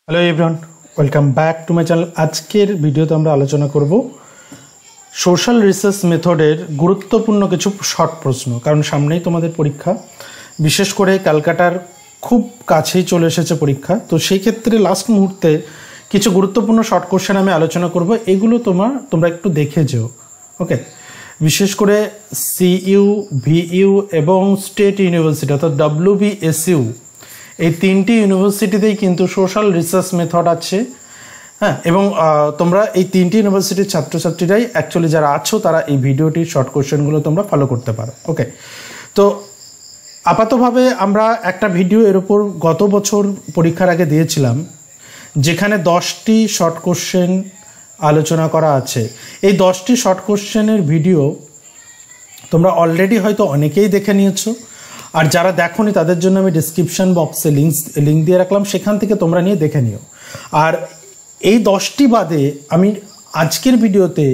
Hello everyone, welcome back to my channel. আজকের ভিডিওতে আমরা আলোচনা করব সোশ্যাল রিসার্চ মেথডের গুরুত্বপূর্ণ কিছু শর্ট প্রশ্ন। কারণ সামনেই তোমাদের পরীক্ষা, বিশেষ করে ক্যালকাটার খুব কাছেই চলে এসেছে পরীক্ষা। তো সেই ক্ষেত্রে লাস্ট মুহূর্তে কিছু গুরুত্বপূর্ণ শর্ট কোশ্চেন আমি আলোচনা করব। এগুলো তোমরা একটু দেখে যেও, ওকে। বিশেষ করে সিইউ, ভিইউ এবং স্টেট ইউনিভার্সিটি অর্থাৎ WBSU, এই তিনটি ইউনিভার্সিটিতেই কিন্তু সোশ্যাল রিসার্চ মেথড আছে, হ্যাঁ। এবং তোমরা এই তিনটি ইউনিভার্সিটির ছাত্রছাত্রীরাই অ্যাকচুয়ালি যারা আছো তারা এই ভিডিওটির শর্ট কোশ্চেনগুলো তোমরা ফলো করতে পারো, ওকে। তো আপাতভাবে আমরা একটা ভিডিও এর উপর গত বছর পরীক্ষার আগে দিয়েছিলাম, যেখানে 10টি শর্ট কোশ্চেন আলোচনা করা আছে। এই 10টি শর্ট কোশ্চেনের ভিডিও তোমরা অলরেডি হয়তো অনেকেই দেখে নিয়েছো, আর যারা দেখোনি তাদের জন্য আমি ডিসক্রিপশন বক্সে লিঙ্ক দিয়ে রাখলাম, সেখান থেকে তোমরা নিয়ে দেখে নিও। আর এই 10টি বাদে আমি আজকের ভিডিওতে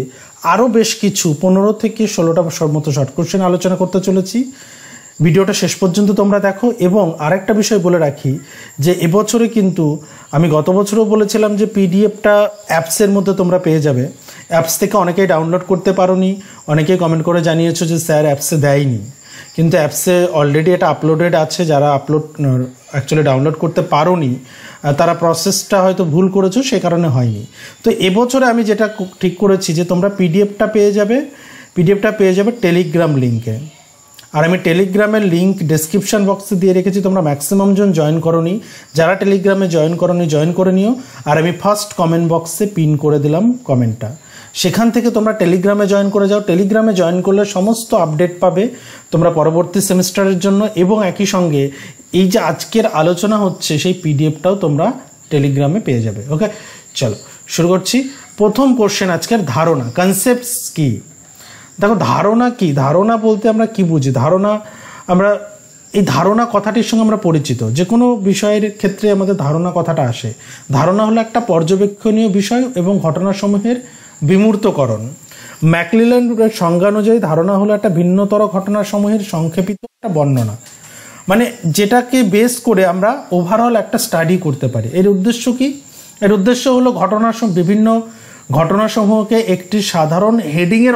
আরও বেশ কিছু 15 থেকে 16টা মতো শর্ট কোশ্চেন আলোচনা করতে চলেছি। ভিডিওটা শেষ পর্যন্ত তোমরা দেখো। এবং আরেকটা বিষয় বলে রাখি যে এবছরে কিন্তু আমি গত বছরও বলেছিলাম যে পিডিএফটা অ্যাপসের মধ্যে তোমরা পেয়ে যাবে। অ্যাপস থেকে অনেকেই ডাউনলোড করতে পারোনি, অনেকেই কমেন্ট করে জানিয়েছো যে স্যার অ্যাপসে দেয়নি, কিন্তু অ্যাপসে অলরেডি এটা আপলোডেড আছে। যারা অ্যাকচুয়ালি ডাউনলোড করতে পারোনি তারা প্রসেসটা হয়তো ভুল করেছো, সে কারণে হয়নি। তো এবছরে আমি যেটা ঠিক করেছি যে তোমরা পিডিএফটা পেয়ে যাবে টেলিগ্রাম লিঙ্কে। আর আমি টেলিগ্রামের লিঙ্ক ডেসক্রিপশন বক্সে দিয়ে রেখেছি, তোমরা ম্যাক্সিমাম জন জয়েন করোনি। যারা টেলিগ্রামে জয়েন করে নিও। আর আমি ফার্স্ট কমেন্ট বক্সে পিন করে দিলাম কমেন্টটা, সেখান থেকে তোমরা টেলিগ্রামে জয়েন করে যাও। টেলিগ্রামে জয়েন করলে সমস্ত আপডেট পাবে তোমরা পরবর্তী সেমিস্টারের জন্য। এবং একই সঙ্গে এই যে আজকের আলোচনা হচ্ছে সেই পিডিএফটাও তোমরা টেলিগ্রামে পেয়ে যাবে, ওকে। চলো শুরু করছি। প্রথম কোশ্চেন আজকের, ধারণা, কনসেপ্টস কি? দেখো ধারণা কি, ধারণা বলতে আমরা কি বুঝি? এই ধারণা কথাটির সঙ্গে আমরা পরিচিত। যে কোনো বিষয়ের ক্ষেত্রে আমাদের ধারণা কথাটা আসে। ধারণা হলো একটা পর্যবেক্ষণীয় বিষয় এবং ঘটনাসমূহের বিমূর্তকরণ। ম্যাকলিল্যান্ডের সংজ্ঞা অনুযায়ী ধারণা হলো একটা ভিন্নতর ঘটনাসমূহের সংক্ষেপিত একটা বর্ণনা, মানে যেটাকে বেস করে আমরা ওভারঅল একটা স্টাডি করতে পারি। এর উদ্দেশ্য কি? এর উদ্দেশ্য হলো বিভিন্ন ঘটনাসমূহকে একটি সাধারণ হেডিংয়ের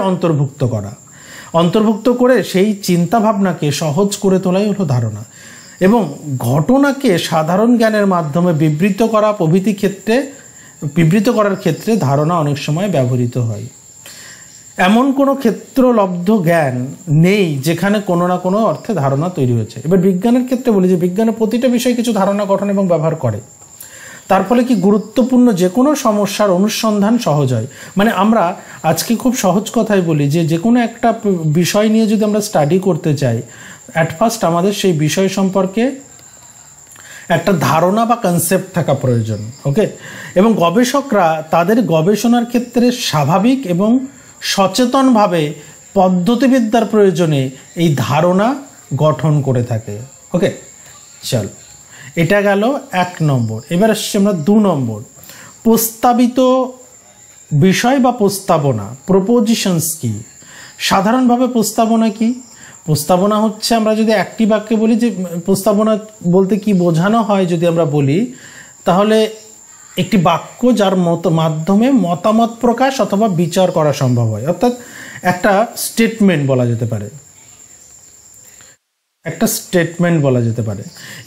অন্তর্ভুক্ত করে সেই চিন্তাভাবনাকে সহজ করে তোলাই হলো ধারণা। এবং ঘটনাকে সাধারণ জ্ঞানের মাধ্যমে বিবৃত করার ক্ষেত্রে ধারণা অনেক সময় ব্যবহৃত হয়। এমন কোনো ক্ষেত্রলব্ধ জ্ঞান নেই যেখানে কোনো না কোনো অর্থে ধারণা তৈরি হয়েছে। এবার বিজ্ঞানের ক্ষেত্রে বলি যে বিজ্ঞানের প্রতিটা বিষয় কিছু ধারণা গঠন এবং ব্যবহার করে। তার ফলে কি গুরুত্বপূর্ণ যে কোনো সমস্যার অনুসন্ধান সহজ হয়। মানে আমরা আজকে খুব সহজ কথাই বলি যে কোনো একটা বিষয় নিয়ে যদি আমরা স্টাডি করতে চাই, অ্যাট ফার্স্ট আমাদের সেই বিষয় সম্পর্কে একটা ধারণা বা কনসেপ্ট থাকা প্রয়োজন, ওকে। এবং গবেষকরা তাদের গবেষণার ক্ষেত্রে স্বাভাবিক এবং সচেতনভাবে পদ্ধতিবিদ্যার প্রয়োজনে এই ধারণা গঠন করে থাকে, ওকে। চল, এটা গেল 1 নম্বর। এবার আসছি আমরা 2 নম্বর, প্রস্তাবিত বিষয় বা প্রস্তাবনা, প্রপোজিশনস কি? সাধারণভাবে প্রস্তাবনা কি? প্রস্তাবনা হচ্ছে, আমরা যদি একটি বাক্যে বলি যে প্রস্তাবনা বলতে কি বোঝানো হয়, যদি আমরা বলি তাহলে একটি বাক্য যার মাধ্যমে মতামত প্রকাশ অথবা বিচার করা সম্ভব হয়, অর্থাৎ একটা স্টেটমেন্ট বলা যেতে পারে।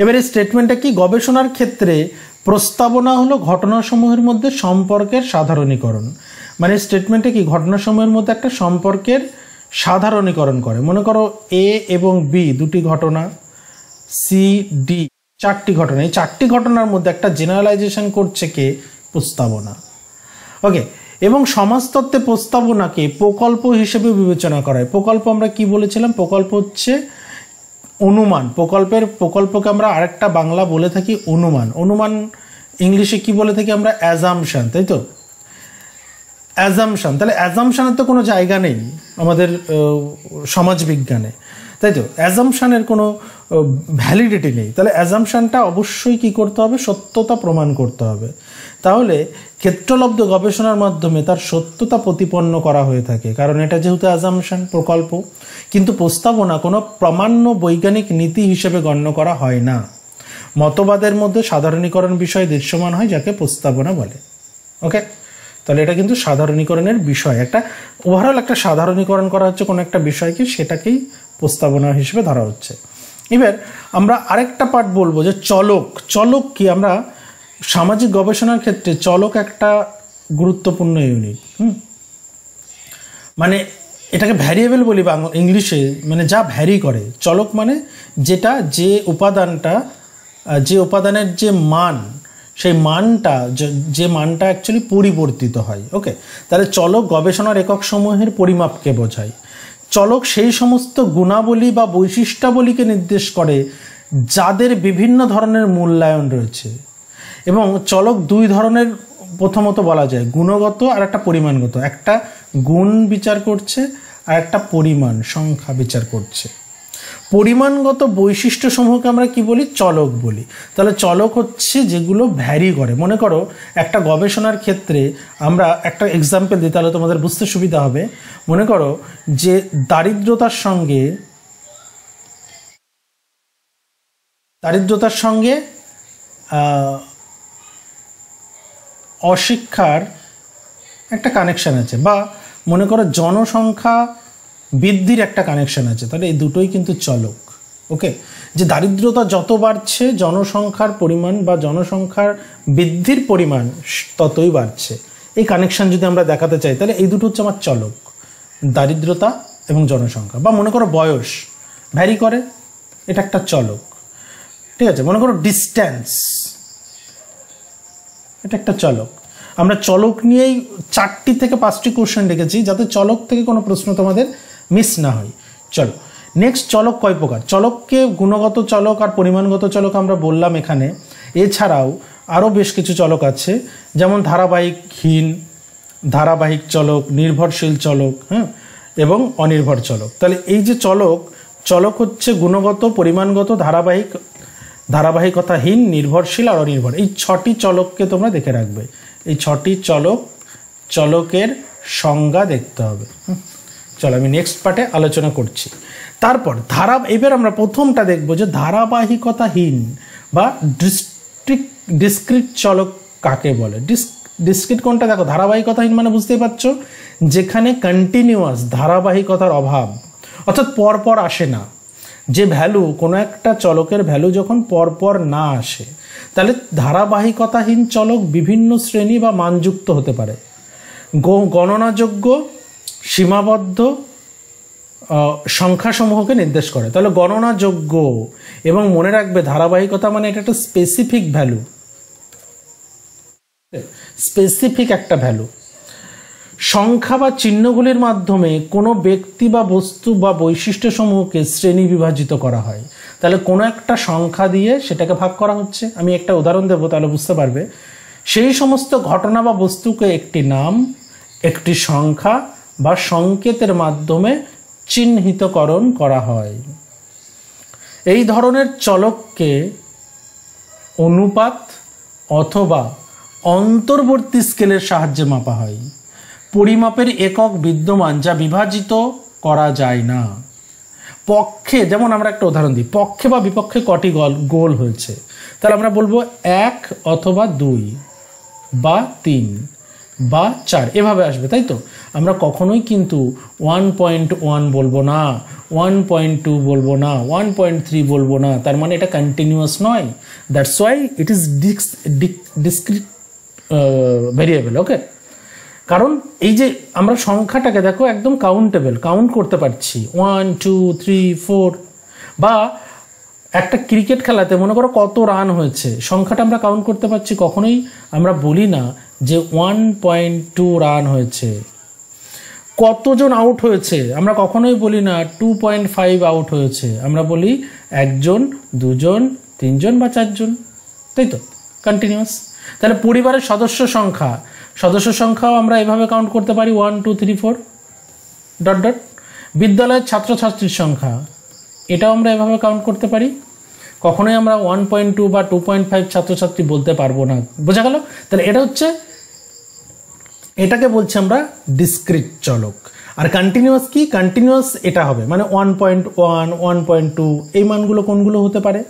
এবার এই স্টেটমেন্টটা কি? গবেষণার ক্ষেত্রে প্রস্তাবনা হলো ঘটনাসমূহের মধ্যে সম্পর্কের সাধারণীকরণ। মানে স্টেটমেন্টটা কি? ঘটনাসমূহের মধ্যে একটা সম্পর্কের সাধারণীকরণ করে। মনে করো A এবং B দুটি ঘটনা, C, D 4টি ঘটনা। এই 4টি ঘটনার মধ্যে একটা জেনারেলাইজেশন করছে কে? প্রস্তাবনা, ওকে। এবং সমাজতত্ত্বে প্রস্তাবনাকে প্রকল্প হিসেবে বিবেচনা করা হয়। প্রকল্প আমরা কি বলেছিলাম? প্রকল্প হচ্ছে অনুমান। প্রকল্পকে আমরা আরেকটা বাংলা বলে থাকি অনুমান ইংলিশে কি বলে থাকি আমরা? অ্যাজাম্পশন, তাই তো? অ্যাজাম্পশন, তাহলে অ্যাজাম্পশনের তো কোনো জায়গা নেই আমাদের সমাজবিজ্ঞানে, তাই তো? অ্যাজাম্পশনের কোনো ভ্যালিডিটি নেই। তাহলে অ্যাজাম্পশনটা অবশ্যই কি করতে হবে? সত্যতা প্রমাণ করতে হবে। তাহলে ক্ষেত্রলব্ধ গবেষণার মাধ্যমে তার সত্যতা প্রতিপন্ন করা হয়ে থাকে, কারণ এটা যেহেতু অ্যাজাম্পশন, প্রকল্প। কিন্তু প্রস্তাবনা কোনো প্রামাণ্য বৈজ্ঞানিক নীতি হিসেবে গণ্য করা হয় না। মতবাদের মধ্যে সাধারণীকরণ বিষয় দৃশ্যমান হয়, যাকে প্রস্তাবনা বলে। ওকে, তাহলে এটা কিন্তু সাধারণীকরণের বিষয়, একটা ওভারঅল একটা সাধারণীকরণ করা হচ্ছে কোনো একটা বিষয়কে, সেটাকেই প্রস্তাবনা হিসেবে ধরা হচ্ছে। এবার আমরা আরেকটা পার্ট বলবো যে চলক। চলক কি? আমরা সামাজিক গবেষণার ক্ষেত্রে চলক একটা গুরুত্বপূর্ণ ইউনিট। মানে এটাকে ভ্যারিয়েবল বলি বাংলা ইংলিশে, মানে যা ভ্যারি করে। চলক মানে যেটা, যে উপাদানের যে মান, সেই মানটা, যে মানটা অ্যাকচুয়ালি পরিবর্তিত হয়। ওকে, তাহলে চলক গবেষণার একক সমূহের পরিমাপকে বোঝায়। চলক সেই সমস্ত গুণাবলী বা বৈশিষ্ট্যাবলীকে নির্দেশ করে যাদের বিভিন্ন ধরনের মূল্যায়ন রয়েছে। এবং চলক দুই ধরনের প্রথমত বলা যায়, গুণগত আর একটা পরিমাণগত। একটা গুণ বিচার করছে আর একটা পরিমাণ, সংখ্যা বিচার করছে। পরিমাণগত বৈশিষ্ট্যসমূহকে আমরা কি বলি? চলক বলি। তাহলে চলক হচ্ছে যেগুলো ভ্যারি করে। মনে করো একটা গবেষণার ক্ষেত্রে আমরা একটা এক্সাম্পল দিই, তাহলে তোমাদের বুঝতে সুবিধা হবে। মনে করো যে দারিদ্রতার সঙ্গে অশিক্ষার একটা কানেকশান আছে, বা মনে করো জনসংখ্যা বৃদ্ধির একটা কানেকশান আছে। তাহলে এই দুটোই কিন্তু চলক। ওকে, যে দারিদ্রতা যত বাড়ছে, জনসংখ্যার পরিমাণ বা জনসংখ্যার বৃদ্ধির পরিমাণ ততই বাড়ছে। এই কানেকশান যদি আমরা দেখাতে চাই, তাহলে এই দুটো হচ্ছে আমার চলক, দারিদ্রতা এবং জনসংখ্যা। বা মনে করো বয়স ভ্যারি করে, এটা একটা চলক। ঠিক আছে, মনে করো ডিস্ট্যান্স, এটা একটা চলক। আমরা চলক নিয়েই 4টি থেকে 5টি কোশ্চেন রেখেছি, যাতে চলক থেকে কোনো প্রশ্ন তোমাদের মিস না হয়। চলো নেক্সট, চলক কয় প্রকার? চলককে গুণগত চলক আর পরিমাণগত চলক আমরা বললাম এখানে। এছাড়াও আরও বেশ কিছু চলক আছে, যেমন ধারাবাহিকহীন, ধারাবাহিক চলক, নির্ভরশীল চলক, এবং অনির্ভর চলক। তাহলে এই যে চলক হচ্ছে গুণগত, পরিমাণগত, ধারাবাহিকতাহীন, নির্ভরশীল আর অনির্ভর। এই 6টি চলককে তোমরা দেখে রাখবে। এই 6টি চলকের সংজ্ঞা দেখতে হবে। চলো আমি নেক্সট পার্টে আলোচনা করছি। তারপর এবার আমরা প্রথমটা দেখবো যে ধারাবাহিকতাহীন বা ডিসক্রিট চলক কাকে বলে। ডিসক্রিট কোনটা? দেখো, ধারাবাহিকতাহীন মানে বুঝতেই পারছো, যেখানে কন্টিনিউয়াস ধারাবাহিকতার অভাব, অর্থাৎ পরপর আসে না। যে ভ্যালু, কোনো একটা চলকের ভ্যালু যখন পরপর না আসে, তাহলে ধারাবাহিকতাহীন চলক বিভিন্ন শ্রেণী বা মানযুক্ত হতে পারে। গণনাযোগ্য, সীমাবদ্ধ সংখ্যাসমূহকে নির্দেশ করে। তাহলে গণনাযোগ্য, এবং মনে রাখবে ধারাবাহিকতা মানে এটা একটা স্পেসিফিক ভ্যালু, স্পেসিফিক একটা ভ্যালু। সংখ্যা বা চিহ্নগুলির মাধ্যমে কোনো ব্যক্তি বা বস্তু বা বৈশিষ্ট্যসমূহকে শ্রেণী বিভাজিত করা হয়। তাহলে কোনো একটা সংখ্যা দিয়ে সেটাকে ভাগ করা হচ্ছে। আমি একটা উদাহরণ দেবো, তাহলে বুঝতে পারবে। সেই সমস্ত ঘটনা বা বস্তুকে একটি নাম, একটি সংখ্যা বা সংকেতের মাধ্যমে চিহ্নিতকরণ করা হয়। এই ধরনের চলককে অনুপাত অথবা অন্তর্বর্তী স্কেলের সাহায্যে মাপা হয়। পরিমাপের একক বিদ্যমান, যা বিভাজিত করা যায় না। পক্ষে, যেমন আমরা একটা উদাহরণ দিই, পক্ষে বা বিপক্ষে কটি গোল হয়েছে, তাহলে আমরা বলবো 1 অথবা 2 বা 3 বা 4, এভাবে আসবে, তাই তো। আমরা কখনোই কিন্তু 1.1 বলবো না, 1.2 বলবো না, 1.3 বলবো না। তার মানে এটা কন্টিনিউয়াস নয়। That's why it is discrete variable. Okay, কারণ এই যে আমরা সংখ্যাটাকে দেখো একদম কাউন্টেবল, কাউন্ট করতে পারছি, 1 2 3 4। বা একটা ক্রিকেট খেলাতে মনে করো কত রান হয়েছে, সংখ্যাটা আমরা কাউন্ট করতে পারছি। কখনোই আমরা বলি না যে 1.2 রান হয়েছে। কতজন আউট হয়েছে, আমরা কখনোই বলি না 2.5 আউট হয়েছে। আমরা বলি 1 জন, 2 জন, 3 জন বা 4 জন, তাই তো, কন্টিনিউয়াস। তাহলে পরিবারের সদস্য সংখ্যাও আমরা এভাবে কাউন্ট করতে পারি, 1 2 3 4 ... বিদ্যালয়ের ছাত্রছাত্রীর সংখ্যা, এটাও আমরা এভাবে কাউন্ট করতে পারি। কখনোই আমরা 1.2 বা 2.5 ছাত্রছাত্রী বলতে পারবো না। বোঝা গেল? তাহলে এটাকে বলছি আমরা ডিসক্রিট চলক। আর কন্টিনিউয়াস কি? কন্টিনিউয়াস এটা হবে মানে 1.1 1.2, এই মানগুলো কোনগুলো হতে পারে?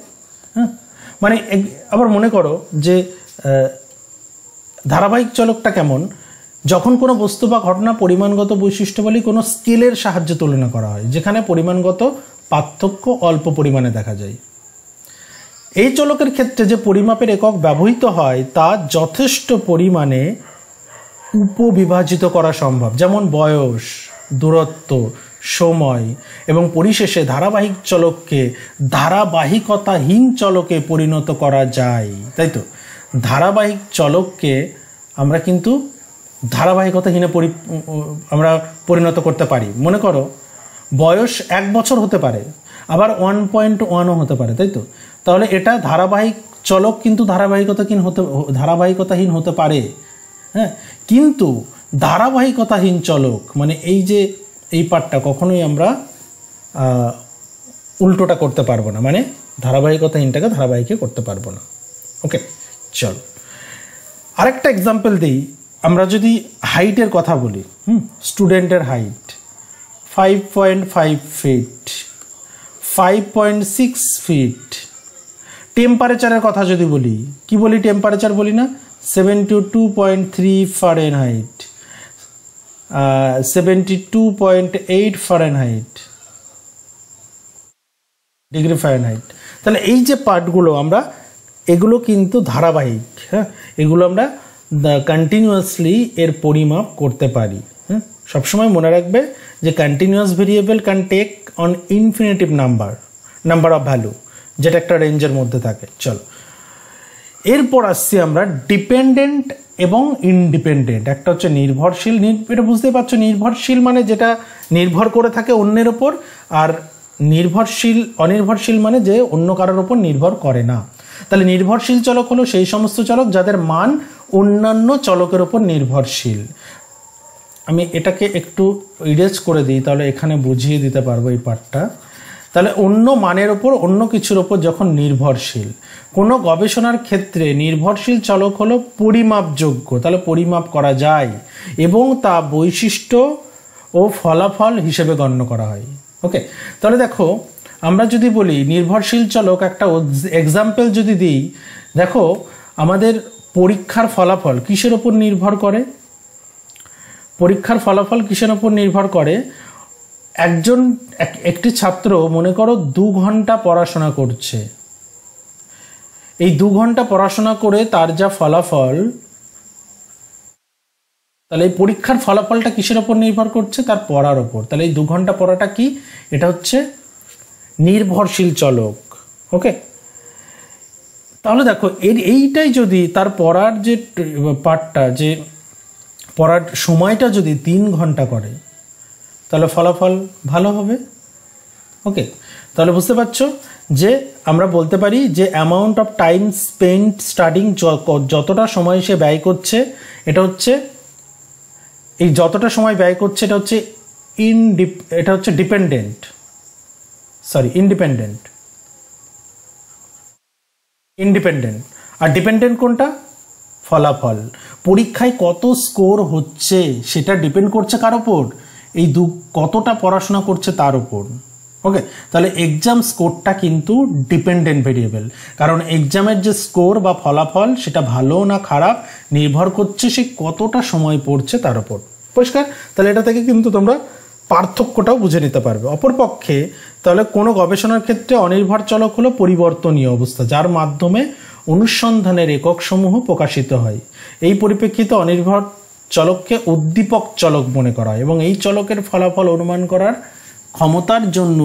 মানে আবার মনে করো যে ধারাবাহিক চলকটা কেমন, যখন কোনো বস্তু বা ঘটনা পরিমাণগত বৈশিষ্ট্যাবলী কোনো স্কেলের সাহায্যে তুলনা করা হয়, যেখানে পরিমাণগত পার্থক্য অল্প পরিমাণে দেখা যায়। এই চলকের ক্ষেত্রে যে পরিমাপের একক ব্যবহৃত হয় তা যথেষ্ট পরিমাণে উপবিভাজিত করা সম্ভব, যেমন বয়স, দূরত্ব, সময় এবং পরিশেষে ধারাবাহিক চলককে ধারাবাহিকতাহীন চলকে পরিণত করা যায়। তাই তো, ধারাবাহিক চলককে আমরা কিন্তু ধারাবাহিকতাহীনে আমরা পরিণত করতে পারি। মনে করো বয়স 1 বছর হতে পারে, আবার 1.1ও হতে পারে, তাই তো। তাহলে এটা ধারাবাহিক চলক কিন্তু ধারাবাহিকতাহীন হতে পারে, হ্যাঁ। কিন্তু ধারাবাহিকতাহীন চলক মানে এই যে এই পার্টটা কখনোই আমরা উল্টোটা করতে পারবো না, মানে ধারাবাহিকতাহীনটাকে ধারাবাহিকে করতে পারবো না। ওকে, চল আরেকটা এক্সাম্পল দিই। আমরা যদি হাইটের কথা বলি, স্টুডেন্টের হাইট 5.5 ফিট, 5.6 ফিট। টেম্পারেচারের কথা যদি বলি, কি বলি, টেম্পারেচার বলি না, 72.3 ফারেনহাইট, 72.8 ফারেনহাইট, ডিগ্রি ফারেনহাইট। তাহলে এই যে পার্টগুলো আমরা, এগুলো কিন্তু ধারাবাহিক, হ্যাঁ, এগুলো আমরা কন্টিনিউয়াসলি এর পরিমাপ করতে পারি। হ্যাঁ, সবসময় মনে রাখবে যে continuous variable can take on infinitive number of value, যেটা একটা রেঞ্জের মধ্যে থাকে। চলো এরপর আসছি আমরা ডিপেন্ডেন্ট এবং ইনডিপেন্ডেন্ট। একটা হচ্ছে নির্ভরশীল, এটা বুঝতে পারছো, নির্ভরশীল মানে যেটা নির্ভর করে থাকে অন্যের ওপর, আর অনির্ভরশীল মানে যে অন্য কারোর ওপর নির্ভর করে না। তাহলে নির্ভরশীল চলক হলো সেই সমস্ত চলক যাদের মান অন্যান্য চলকের ওপর নির্ভরশীল। আমি এটাকে একটু ইরেজ করে দিই, তাহলে এখানে বুঝিয়ে দিতে পারবো এই পার্টটা। তাহলে অন্য মানের ওপর, অন্য কিছুর ওপর যখন নির্ভরশীল, কোনো গবেষণার ক্ষেত্রে নির্ভরশীল চলক হলো পরিমাপযোগ্য, তাহলে পরিমাপ করা যায় এবং তা বৈশিষ্ট্য ও ফলাফল হিসেবে গণ্য করা হয়। ওকে, তাহলে দেখো আমরা যদি বলি নির্ভরশীল চলক, একটা এক্সাম্পল যদি দিই, দেখো আমাদের পরীক্ষার ফলাফল কিসের ওপর নির্ভর করে? পরীক্ষার ফলাফল কিসের ওপর নির্ভর করে? একটি ছাত্র মনে করো 2 ঘন্টা পড়াশোনা করছে, এই 2 ঘন্টা পড়াশোনা করে তার যা ফলাফল, তাহলে এই পরীক্ষার ফলাফলটা কিসের ওপর নির্ভর করছে? তার পড়ার ওপর। তাহলে এই 2 ঘন্টা পড়াটা কি? এটা হচ্ছে নির্ভরশীল চলক। ওকে, তাহলে দেখো এইটাই যদি তার পড়ার যে পার্টটা, যে পড়ার সময়টা যদি 3 ঘন্টা করে, তাহলে ফলাফল ভালো হবে। ওকে, তাহলে বুঝতে পারছো যে আমরা বলতে পারি যে amount of time spent studying, যতটা সময় সে ব্যয় করছে, এটা হচ্ছে এই যতটা সময় ব্যয় করছে এটা হচ্ছে ইন্ডিপেন্ডেন্ট। আর ডিপেন্ডেন্ট কোনটা? ফলাফল। পরীক্ষায় কত স্কোর হচ্ছে সেটা ডিপেন্ড করছে কার ওপর? এই কতটা পড়াশোনা করছে তার উপর। ওকে, তাহলে এক্সাম স্কোরটা কিন্তু ডিপেন্ডেন্ট ভেরিয়েবল, কারণ এক্সামের যে স্কোর বা ফলাফল সেটা ভালো না খারাপ নির্ভর করছে সে কতটা সময় পড়ছে তার উপর। পরিষ্কার? তাহলে এটা থেকে কিন্তু তোমরা পার্থক্যটাও বুঝে নিতে পারবে। অপরপক্ষে তাহলে কোনো গবেষণার ক্ষেত্রে অনির্ভর চলক হলো পরিবর্তনীয় অবস্থা, যার মাধ্যমে অনুসন্ধানের একক সমূহ প্রকাশিত হয়। এই পরিপ্রেক্ষিতে অনির্ভর চলককে উদ্দীপক চলক মনে করা হয় এবং এই চলকের ফলাফল অনুমান করার ক্ষমতার জন্য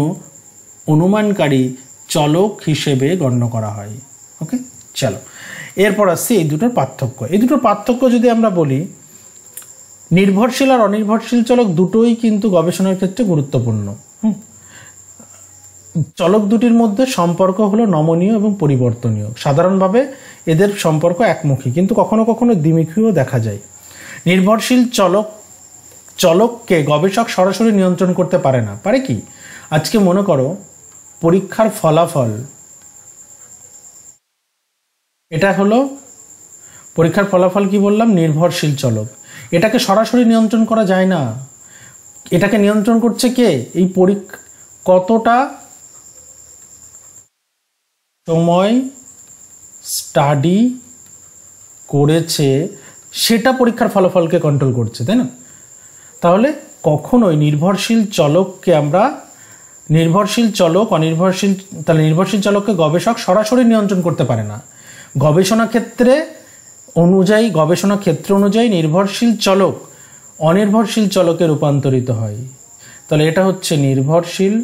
অনুমানকারী চলক হিসেবে গণ্য করা হয়। ওকে, চলো এরপর আসছি এই দুটোর পার্থক্য। এই দুটোর পার্থক্য যদি আমরা বলি, নির্ভরশীল আর অনির্ভরশীল চলক দুটোই কিন্তু গবেষণার ক্ষেত্রে গুরুত্বপূর্ণ। চলক দুটির মধ্যে সম্পর্ক হলো নমনীয় এবং পরিবর্তনীয়। সাধারণভাবে এদের সম্পর্ক একমুখী, কিন্তু কখনো কখনো দ্বিমুখীও দেখা যায়। নির্ভরশীল চলককে গবেষক সরাসরি নিয়ন্ত্রণ করতে পারে না। পারে কি? আজকে মনে করো পরীক্ষার ফলাফল, এটা হলো পরীক্ষার ফলাফল, কি বললাম? নির্ভরশীল চলক। এটাকে সরাসরি নিয়ন্ত্রণ করা যায় না। এটাকে নিয়ন্ত্রণ করছে কে? এই কতটা সময় স্টাডি করেছে সেটা পরীক্ষার ফলাফলকে কন্ট্রোল করছে, তাই না? তাহলে কখনোই নির্ভরশীল চলককে আমরা নির্ভরশীল চলক অনির্ভরশীল, তাহলে নির্ভরশীল চলককে গবেষক সরাসরি নিয়ন্ত্রণ করতে পারে না। গবেষণা ক্ষেত্র অনুযায়ী নির্ভরশীল চলক অনির্ভরশীল চলকে রূপান্তরিত হয়। তাহলে এটা হচ্ছে নির্ভরশীল,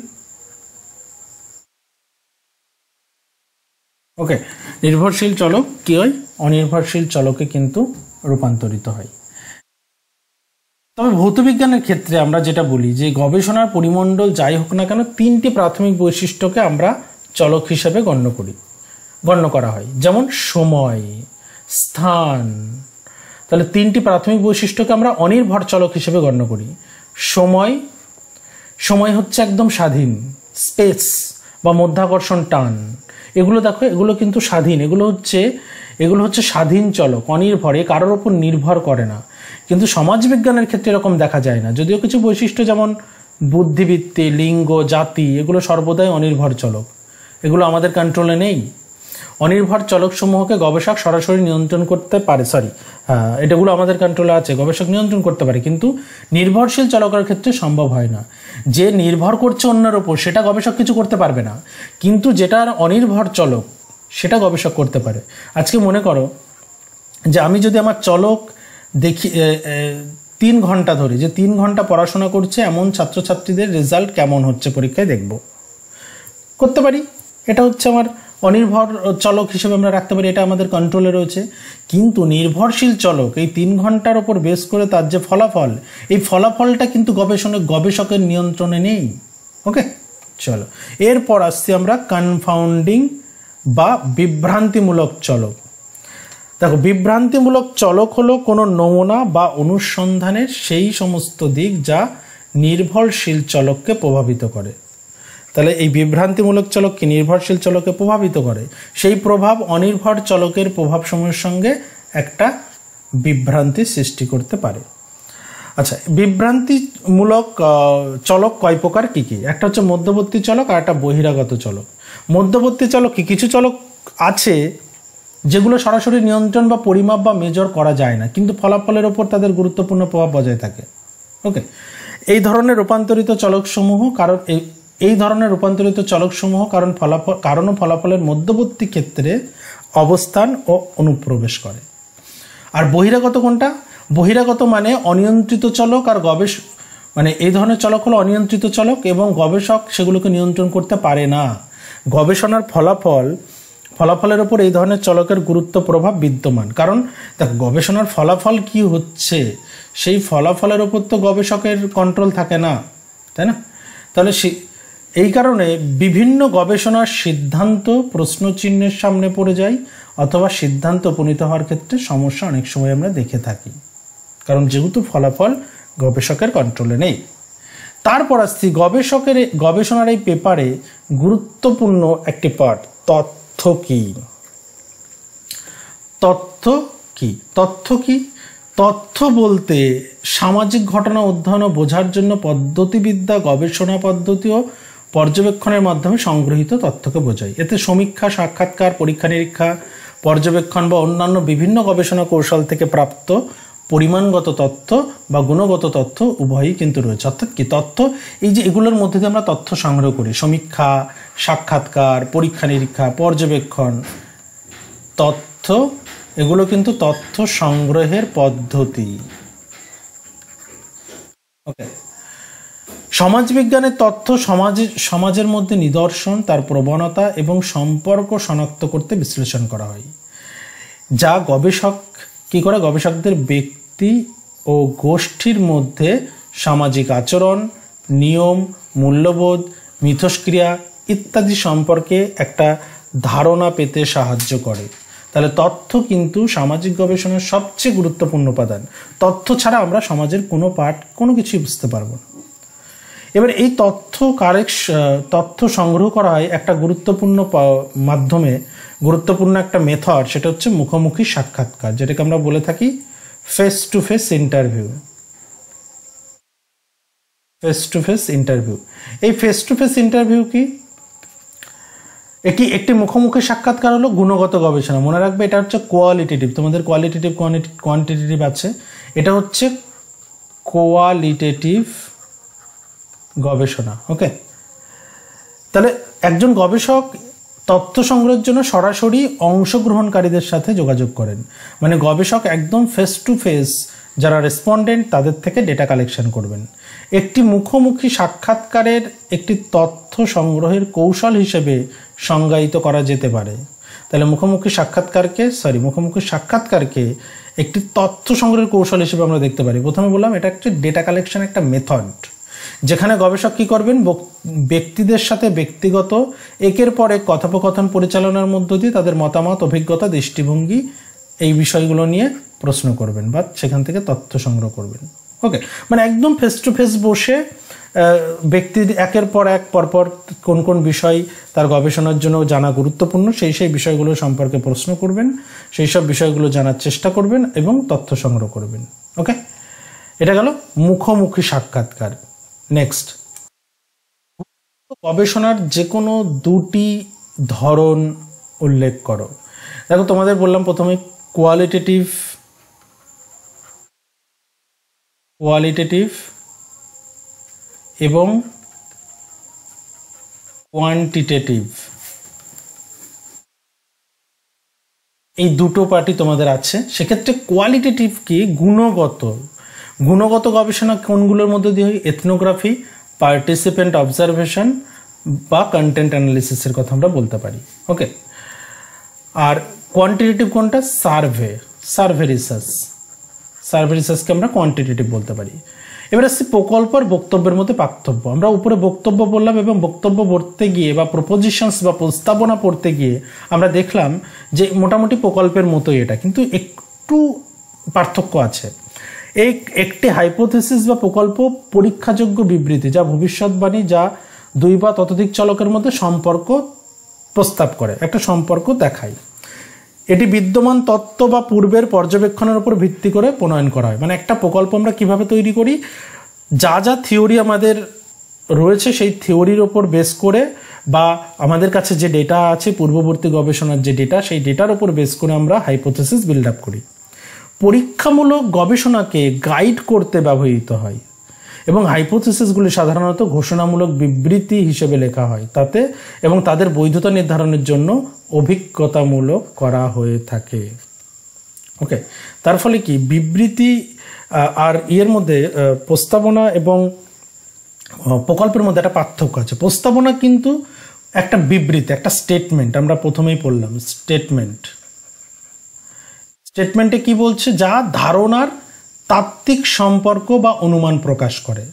ওকে, নির্ভরশীল চলক কি হয়, অনির্ভরশীল চলকে কিন্তু রূপান্তরিত হয়। তবে ভৌতবিজ্ঞানের ক্ষেত্রে আমরা যেটা বলি যে গবেষণার পরিমণ্ডল যাই হোক না কেন, তিনটি প্রাথমিক বৈশিষ্ট্যকে আমরা চলক হিসেবে গণ্য করা হয়, যেমন সময়, স্থান। তাহলে তিনটি প্রাথমিক বৈশিষ্ট্যকে আমরা অনির্ভর চলক হিসেবে গণ্য করি। সময় হচ্ছে একদম স্বাধীন, স্পেস বা মধ্যাকর্ষণ টান, এগুলো দেখো, এগুলো কিন্তু স্বাধীন, এগুলো হচ্ছে স্বাধীন চলক, অনির্ভর, এ কারোর ওপর নির্ভর করে না। কিন্তু সমাজবিজ্ঞানের ক্ষেত্রে এরকম দেখা যায় না, যদিও কিছু বৈশিষ্ট্য যেমন বুদ্ধিবৃত্তি, লিঙ্গ, জাতি, এগুলো সর্বদাই অনির্ভর চলক, এগুলো আমাদের কন্ট্রোলে নেই। অনির্ভর চলকসমূহকে গবেষক সরাসরি নিয়ন্ত্রণ করতে পারে, এটাগুলো আমাদের কন্ট্রোলে আছে, গবেষক নিয়ন্ত্রণ করতে পারে, কিন্তু নির্ভরশীল চলকের ক্ষেত্রে সম্ভব হয় না। যে নির্ভর করছে অন্যের ওপর সেটা গবেষক কিছু করতে পারবে না, কিন্তু যেটার অনির্ভর চলক সেটা গবেষক করতে পারে। আজকে মনে করো যে আমি যদি আমার চলক দেখি 3 ঘন্টা ধরে, যে 3 ঘন্টা পড়াশোনা করছে এমন ছাত্রছাত্রীদের রেজাল্ট কেমন হচ্ছে পরীক্ষায় দেখব, করতে পারি, এটা হচ্ছে আমার অনির্ভর চলক হিসেবে আমরা রাখতে পারি, এটা আমাদের কন্ট্রোলে রয়েছে। কিন্তু নির্ভরশীল চলক এই 3 ঘন্টার ওপর বেস করে তার যে ফলাফল, এই ফলাফলটা কিন্তু গবেষকের নিয়ন্ত্রণে নেই। ওকে, চলো এরপর আসছি আমরা কনফাউন্ডিং বা বিভ্রান্তিমূলক চলক। দেখো, বিভ্রান্তিমূলক চলক হলো কোনো নমুনা বা অনুসন্ধানের সেই সমস্ত দিক যা নির্ভরশীল চলককে প্রভাবিত করে। তাহলে এই বিভ্রান্তিমূলক চলক কি নির্ভরশীল চলককে প্রভাবিত করে, সেই প্রভাব অনির্ভর চলকের প্রভাবসমূহের সঙ্গে একটা বিভ্রান্তি সৃষ্টি করতে পারে। আচ্ছা, বিভ্রান্তিমূলক চলক কয় প্রকার, কি কি? একটা হচ্ছে মধ্যবর্তী চলক আর একটা বহিরাগত চলক। মধ্যবর্তী চলক কি, কিছু চলক আছে যেগুলো সরাসরি নিয়ন্ত্রণ বা পরিমাপ বা মেজর করা যায় না, কিন্তু ফলাফলের ওপর তাদের গুরুত্বপূর্ণ প্রভাব বজায় থাকে। ওকে, এই ধরনের রূপান্তরিত চলকসমূহ কারণ ও ফলাফলের মধ্যবর্তী ক্ষেত্রে অবস্থান ও অনুপ্রবেশ করে। আর বহিরাগত কোনটা? বহিরাগত মানে অনিয়ন্ত্রিত চলক, আর এই ধরনের চলক হলো অনিয়ন্ত্রিত চলক এবং গবেষক সেগুলোকে নিয়ন্ত্রণ করতে পারে না। গবেষণার ফলাফলের ওপর এই ধরনের চলকের গুরুত্ব প্রভাব বিদ্যমান, কারণ দেখ, গবেষণার ফলাফল কি হচ্ছে সেই ফলাফলের ওপর তো গবেষকের কন্ট্রোল থাকে না, তাই না? তাহলে এই কারণে বিভিন্ন গবেষণার সিদ্ধান্ত প্রশ্নচিহ্নের সামনে পড়ে যায়, অথবা সিদ্ধান্ত উপনীত হওয়ার ক্ষেত্রে সমস্যা অনেক সময় আমরা দেখে থাকি, কারণ যেহেতু ফলাফল গবেষকের কন্ট্রোলে নেই। তারপর আসছি গবেষণার এই পেপারে গুরুত্বপূর্ণ একটি পার্ট, তথ্য কি। তথ্য বলতে সামাজিক ঘটনা অধ্যয়ন ও বোঝার জন্য পদ্ধতিবিদ্যা, গবেষণা পদ্ধতি ও পর্যবেক্ষণের মাধ্যমে সংগৃহীত তথ্যকে বোঝায়। এতে সমীক্ষা, সাক্ষাৎকার, পরীক্ষা নিরীক্ষা, পর্যবেক্ষণ বা অন্যান্য বিভিন্ন গবেষণা কৌশল থেকে প্রাপ্ত পরিমাণগত তথ্য বা গুণগত তথ্য উভয়ই কিন্তু রয়েছে। অর্থাৎ কি, তথ্য এই যে এগুলোর মধ্যে দিয়ে আমরা তথ্য সংগ্রহ করি, সমীক্ষা, সাক্ষাৎকার, পরীক্ষা নিরীক্ষা, পর্যবেক্ষণ, তথ্য, এগুলো কিন্তু তথ্য সংগ্রহের পদ্ধতি। ওকে, সমাজবিজ্ঞানের তথ্য সমাজের মধ্যে নিদর্শন, তার প্রবণতা এবং সম্পর্ক শনাক্ত করতে বিশ্লেষণ করা হয়, যা গবেষক কি করে, গবেষকদের ব্যক্তি ও গোষ্ঠীর মধ্যে সামাজিক আচরণ, নিয়ম, মূল্যবোধ, মিথস্ক্রিয়া ইত্যাদি সম্পর্কে একটা ধারণা পেতে সাহায্য করে। তাহলে তথ্য কিন্তু সামাজিক গবেষণার সবচেয়ে গুরুত্বপূর্ণ উপাদান। তথ্য ছাড়া আমরা সমাজের কোনো কিছুই বুঝতে পারবো না। এবার এই তথ্য সংগ্রহ করা হয় একটা গুরুত্বপূর্ণ একটা মেথড, সেটা হচ্ছে মুখোমুখি সাক্ষাৎকার, যেটাকে আমরা বলে থাকি ফেস টু ফেস ইন্টারভিউ। এই ফেস টু ফেস ইন্টারভিউ কি? একটি মুখোমুখি সাক্ষাৎকার হলো গুণগত গবেষণা। মনে রাখবে এটা হচ্ছে কোয়ালিটেটিভ, তোমাদের কোয়ালিটেটিভ কোয়ান্টিটেটিভ আছে, এটা হচ্ছে কোয়ালিটেটিভ গবেষণা। ওকে, তাহলে একজন গবেষক তথ্য সংগ্রহের জন্য সরাসরি অংশগ্রহণকারীদের সাথে যোগাযোগ করেন, মানে গবেষক একদম ফেস টু ফেস যারা রেসপন্ডেন্ট তাদের থেকে ডেটা কালেকশন করবেন। একটি মুখোমুখি সাক্ষাৎকারের একটি তথ্য সংগ্রহের কৌশল হিসেবে সংজ্ঞায়িত করা যেতে পারে। তাহলে মুখোমুখি সাক্ষাৎকারকে একটি তথ্য সংগ্রহের কৌশল হিসেবে আমরা দেখতে পারি। প্রথমে বললাম এটা একটা ডেটা কালেকশন, একটা মেথড, যেখানে গবেষক কী করবেন, ব্যক্তিদের সাথে ব্যক্তিগত একের পর এক কথোপকথন পরিচালনার মধ্য দিয়ে তাদের মতামত, অভিজ্ঞতা, দৃষ্টিভঙ্গি এই বিষয়গুলো নিয়ে প্রশ্ন করবেন বা সেখান থেকে তথ্য সংগ্রহ করবেন। ওকে, মানে একদম ফেস টু ফেস বসে ব্যক্তির একের পর এক পরপর কোন কোন বিষয় তার গবেষণার জন্য জানা গুরুত্বপূর্ণ সেই বিষয়গুলো সম্পর্কে প্রশ্ন করবেন, সেই সব বিষয়গুলো জানার চেষ্টা করবেন এবং তথ্য সংগ্রহ করবেন। ওকে, এটা গেল মুখোমুখি সাক্ষাৎকার। নেক্সট, গবেষণার যে কোনো দুটি ধরন উল্লেখ করো। দেখো তোমাদের বললাম প্রথমে কোয়ালিটেটিভ এবং কোয়ান্টিটেটিভ, এই দুটো পার্টি তোমাদের আছে। সেক্ষেত্রে কোয়ালিটেটিভ কি, গুণগত গবেষণা কোনগুলোর মধ্যে দিয়ে হয়? এথনোগ্রাফি, পার্টিসিপেন্ট অবজারভেশন বা কন্টেন্ট অ্যানালিসিসের কথা আমরা বলতে পারি। ওকে, আর কোয়ান্টিটেটিভ কোনটা? সার্ভে রিসার্চকে আমরা কোয়ান্টিটেটিভ বলতে পারি। এবার আসছি প্রকল্প আর বক্তব্যের মধ্যে পার্থক্য। আমরা উপরে বক্তব্য বললাম এবং বক্তব্য পড়তে গিয়ে বা প্রপোজিশনস বা প্রস্তাবনা পড়তে গিয়ে আমরা দেখলাম যে মোটামুটি প্রকল্পের মতোই এটা, কিন্তু একটু পার্থক্য আছে। একটি হাইপোথিসিস বা প্রকল্প পরীক্ষাযোগ্য বিবৃতি, যা ভবিষ্যৎবাণী যা দুই বা ততোধিক চলকের মধ্যে সম্পর্ক প্রস্তাব করে, একটা সম্পর্ক দেখায়। এটি বিদ্যমান তত্ত্ব বা পূর্বের পর্যবেক্ষণের উপর ভিত্তি করে প্রণয়ন করা হয়। মানে একটা প্রকল্প আমরা কিভাবে তৈরি করি, যা থিওরি আমাদের রয়েছে সেই থিওরির ওপর বেস করে বা আমাদের কাছে যে ডেটা আছে পূর্ববর্তী গবেষণার যে ডেটা, সেই ডেটার ওপর বেস করে আমরা হাইপোথিসিস বিল্ড আপ করি। পরীক্ষামূলক গবেষণাকে গাইড করতে ব্যবহৃত হয় এবং হাইপোথিসিসগুলি সাধারণত ঘোষণামূলক বিবৃতি হিসেবে লেখা হয় তাতে, এবং তাদের বৈধতা নির্ধারণের জন্য অভিজ্ঞতামূলক করা হয়ে থাকে। ওকে, তার ফলে কি বিবৃতি আর এর মধ্যে প্রস্তাবনা এবং প্রকল্পের মধ্যে একটা পার্থক্য আছে। প্রস্তাবনা কিন্তু একটা বিবৃতি, একটা স্টেটমেন্ট, আমরা প্রথমেই পড়লাম স্টেটমেন্টে কি বলছে, যা ধারণার তাত্ত্বিক সম্পর্ক বা অনুমান প্রকাশ করে।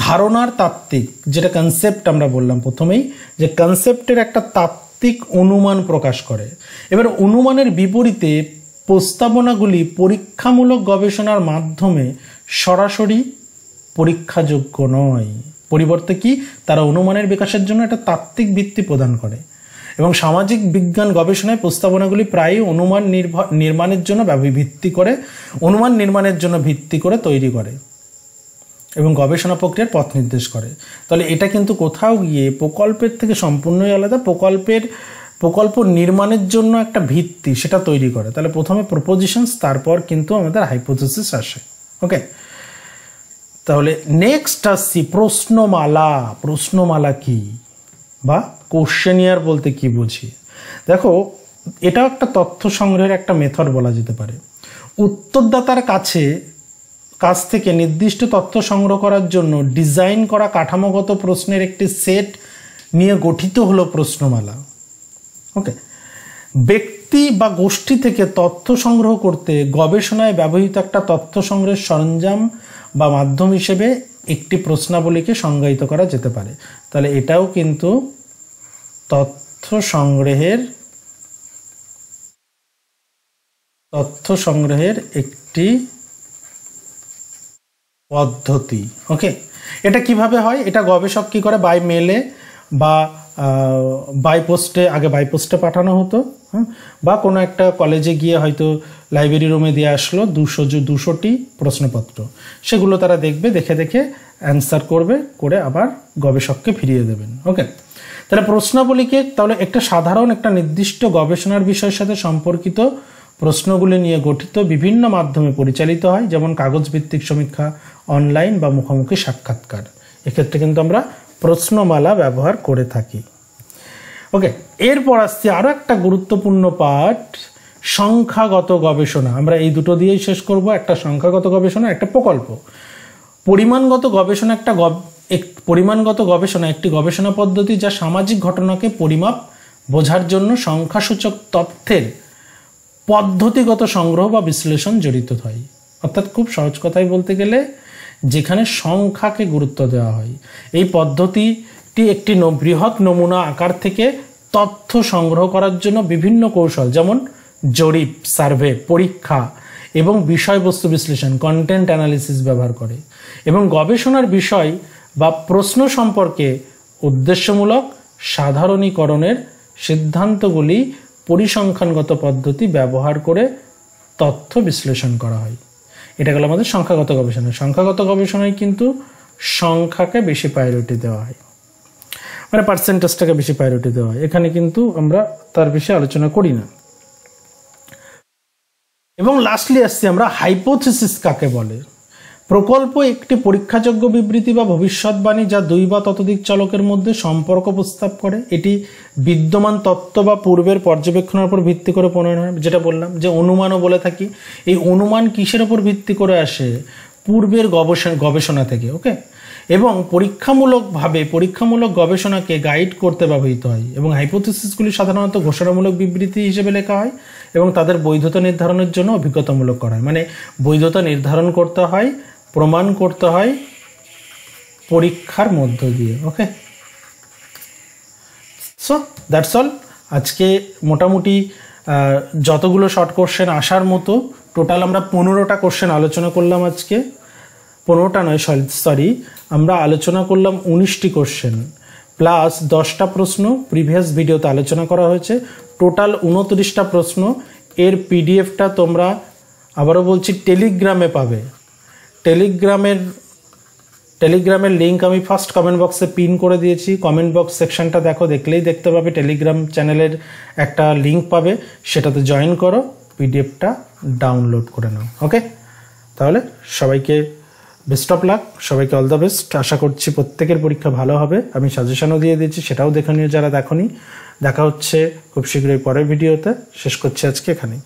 ধারণার তাত্ত্বিক, যেটা কনসেপ্ট আমরা বললাম প্রথমেই, যে কনসেপ্টের একটা তাত্ত্বিক অনুমান প্রকাশ করে। এবার অনুমানের বিপরীতে প্রস্তাবনাগুলি পরীক্ষামূলক গবেষণার মাধ্যমে সরাসরি পরীক্ষাযোগ্য নয়, পরিবর্তে কি তারা অনুমানের বিকাশের জন্য একটা তাত্ত্বিক ভিত্তি প্রদান করে। এবং সামাজিক বিজ্ঞান গবেষণায় প্রস্তাবনাগুলি প্রায়ই অনুমান নির্মাণের জন্য ভিত্তি করে তৈরি করে এবং গবেষণা প্রক্রিয়ার পথ নির্দেশ করে। তাহলে এটা কিন্তু কোথাও গিয়ে প্রকল্পের থেকে সম্পূর্ণই আলাদা। প্রকল্প নির্মাণের জন্য একটা ভিত্তি সেটা তৈরি করে। তাহলে প্রথমে প্রপোজিশনস, তারপর কিন্তু আমাদের হাইপোথিসিস আসে। ওকে, তাহলে নেক্সট আসছি প্রশ্নমালা কি বা কোশ্চেনিয়ার বলতে কি বুঝি। দেখো, এটাও একটা তথ্য সংগ্রহের একটা মেথড বলা যেতে পারে। উত্তরদাতার কাছ থেকে নির্দিষ্ট তথ্য সংগ্রহ করার জন্য ডিজাইন করা কাঠামোগত প্রশ্নের একটি সেট নিয়ে গঠিত হলো প্রশ্নমালা। ওকে, ব্যক্তি বা গোষ্ঠী থেকে তথ্য সংগ্রহ করতে গবেষণায় ব্যবহৃত একটা তথ্য সংগ্রহের সরঞ্জাম বা মাধ্যম হিসেবে একটি প্রশ্নাবলীকে সংজ্ঞায়িত করা যেতে পারে। তাহলে এটাও কিন্তু তথ্য সংগ্রহের একটি পদ্ধতি। ওকে, এটা কিভাবে হয়? এটা গবেষক কি করে, বাই মেলে বা বাই পোস্টে পাঠানো হতো, বা কোনো একটা কলেজে গিয়ে হয়তো লাইব্রেরি রুমে দিয়ে আসলো 200টি প্রশ্নপত্র, সেগুলো তারা দেখবে, দেখে অ্যান্সার করে আবার গবেষককে ফিরিয়ে দেবেন। ওকে, তাহলে প্রশ্নাবলীকে তাহলে একটা সাধারণ একটা নির্দিষ্ট গবেষণার বিষয়ের সাথে সম্পর্কিত প্রশ্নগুলি নিয়ে গঠিত বিভিন্ন মাধ্যমে পরিচালিত হয়, যেমন কাগজ ভিত্তিক সমীক্ষা, অনলাইন বা মুখোমুখি সাক্ষাৎকার। এক্ষেত্রে কিন্তু আমরা প্রশ্নমালা ব্যবহার করে থাকি। ওকে, এরপর আসছে আরও একটা গুরুত্বপূর্ণ পাঠ, সংখ্যাগত গবেষণা। আমরা এই দুটো দিয়েই শেষ করব, একটা সংখ্যাগত গবেষণা, একটা প্রকল্প। পরিমাণগত গবেষণা পরিমাণগত গবেষণা একটি গবেষণা পদ্ধতি যা সামাজিক ঘটনাকে পরিমাপ বোঝার জন্য সংখ্যাসূচক তথ্যের পদ্ধতিগত সংগ্রহ বা বিশ্লেষণ জড়িত হয়। অর্থাৎ খুব সহজ কথায় বলতে গেলে যেখানে সংখ্যাকে গুরুত্ব দেওয়া হয়। এই পদ্ধতিটি একটি বৃহৎ নমুনা আকার থেকে তথ্য সংগ্রহ করার জন্য বিভিন্ন কৌশল যেমন জরিপ, সার্ভে, পরীক্ষা এবং বিষয়বস্তু বিশ্লেষণ, কন্টেন্ট অ্যানালিসিস ব্যবহার করে এবং গবেষণার বিষয় বা প্রশ্ন সম্পর্কে উদ্দেশ্যমূলক সাধারণীকরণের সিদ্ধান্তগুলি পরিসংখ্যানগত পদ্ধতি ব্যবহার করে তথ্য বিশ্লেষণ করা হয়। এটা গেল আমাদের সংখ্যাগত গবেষণা। সংখ্যাগত গবেষণায় কিন্তু সংখ্যাকে বেশি প্রায়োরিটি দেওয়া হয়, মানে পার্সেন্টেজটাকে বেশি প্রায়োরিটি দেওয়া হয়। এখানে কিন্তু আমরা তার বিষয়ে আলোচনা করি না। এবং লাস্টলি আসছি আমরা হাইপোথিসিস কাকে বলে। প্রকল্প একটি পরীক্ষাযোগ্য বিবৃতি বা ভবিষ্যৎবাণী যা দুই বা ততোধিক চলকের মধ্যে সম্পর্ক প্রস্তাব করে। এটি বিদ্যমান তত্ত্ব বা পূর্বের পর্যবেক্ষণের উপর ভিত্তি করে প্রণয়ন হয়। যেটা বললাম যে অনুমানও বলে থাকি, এই অনুমান কিসের উপর ভিত্তি করে আসে? পূর্বের গবেষণা থেকে। ওকে, এবং পরীক্ষামূলক গবেষণাকে গাইড করতে ব্যবহৃত হয়। এবং হাইপোথিসিসগুলি সাধারণত ঘোষণামূলক বিবৃতি হিসেবে লেখা হয় এবং তাদের বৈধতা নির্ধারণের জন্য অভিজ্ঞতামূলক করা হয়। মানে বৈধতা নির্ধারণ করতে হয়, প্রমাণ করতে হয় পরীক্ষার মধ্য দিয়ে। ওকে, সো দ্যাটস অল। আজকে মোটামুটি যতগুলো শর্ট কোশ্চেন আসার মতো টোটাল আমরা 15টা কোশ্চেন আলোচনা করলাম আজকে। 15টা নয়, সরি, আমরা আলোচনা করলাম 19টি কোশ্চেন প্লাস 10টা প্রশ্ন প্রিভিয়াস ভিডিওতে আলোচনা করা হয়েছে। টোটাল 29টা প্রশ্ন। এর পিডিএফটা তোমরা, আবারও বলছি, টেলিগ্রামে পাবে। টেলিগ্রামের লিঙ্ক আমি ফার্স্ট কমেন্ট বক্সে পিন করে দিয়েছি। কমেন্ট বক্স সেকশনটা দেখলেই দেখতে পাবে টেলিগ্রাম চ্যানেলের একটা লিঙ্ক পাবে, সেটাতে জয়েন করো, পিডিএফটা ডাউনলোড করে নাও। ওকে, তাহলে সবাইকে বেস্ট অফ লাক, সবাইকে অল দ্য বেস্ট। আশা করছি প্রত্যেকের পরীক্ষা ভালো হবে। আমি সাজেশনও দিয়ে দিয়েছি, সেটাও দেখে নিও যারা দেখোনি। দেখা হচ্ছে খুব শীঘ্রই পরের ভিডিওতে। শেষ করছি আজকে এখানেই।